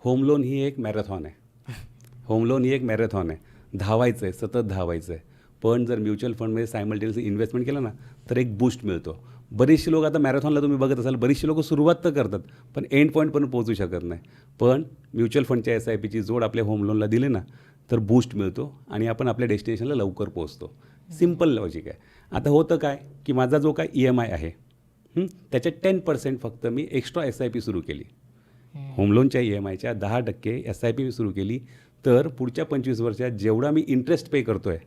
Home loan ही एक marathon आहे. Home loan ही एक मॅरेथॉन आहे. धावायचं आहे, सतत धावायचं आहे. पण जर म्युच्युअल फंडमध्ये सायमल्टेनियसली इन्व्हेस्टमेंट केलं ना तर एक बूस्ट मिळतो. बरीचशी लोक आता मॅरेथॉनला तुम्ही बघत असाल, बरीचशी लोक सुरुवात तर करतात पण एंड पॉईंटपर्यंत पोहोचू शकत नाही. पण म्युच्युअल फंडच्या SIPची जोड आपल्या होम लोनला दिली ना तर बूस्ट मिळतो आणि आपण आपल्या डेस्टिनेशनला लवकर पोहोचतो. सिम्पल लॉजिक आहे. आता होतं काय की माझा जो काय EMI आहे त्याच्या 10% फक्त मी एक्स्ट्रा SIP सुरू केली. होम लोनच्या EMIच्या 10% SIP मी सुरू केली तर पुढच्या 25 वर्षात जेवढा मी इंटरेस्ट पे करतो आहे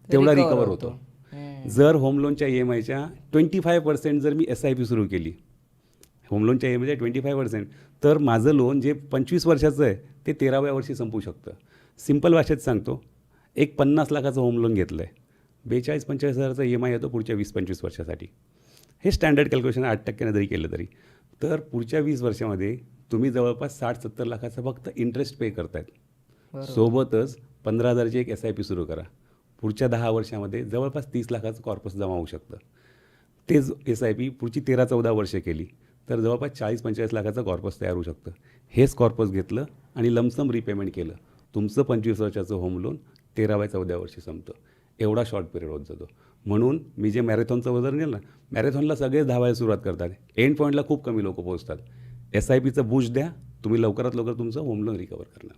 तेवढा रिकवर होतो. जर होम लोनच्या EMIच्या 25% जर मी SIP सुरू केली, होम लोनच्या EMIच्या 25%, तर माझं लोन जे 25 वर्षाचं आहे ते 13व्या वर्षी संपू शकतं. सिम्पल भाषेत सांगतो, एक 50 लाखाचं होम लोन घेतलं आहे, 42-45 हजाराचा EMI येतो पुढच्या 20-25 वर्षासाठी. हे स्टँडर्ड कॅल्क्युलेशन 8% जरी केलं तरी, तर पुढच्या 20 वर्षामध्ये तुम्ही जवळपास 60-70 लाखाचा फक्त इंटरेस्ट पे करतायत. सोबतच 15,000ची एक SIP सुरू करा. पुढच्या 10 वर्षामध्ये जवळपास 30 लाखाचं कॉर्पस जमा होऊ शकतं. तेच SIP पुढची 13-14 वर्षे केली तर जवळपास 40-45 लाखाचं कॉर्पस तयार होऊ शकतं. हेच कॉर्पस घेतलं आणि लमसम रिपेमेंट केलं, तुमचं 25 वर्षाचं होम लोन 13व्या-14व्या वर्षी संपतं. एवढा शॉर्ट पिरियड होत जातो. म्हणून मी जे मॅरेथॉनचं उदाहरण दिलं ना, मॅरेथॉनला सगळेच धावायला सुरुवात करतात, एंड पॉईंटला खूप कमी लोक पोहोचतात. SIPचं बूस्ट द्या, तुम्ही लवकरात लवकर तुमचं होम लोन रिकवर करणार.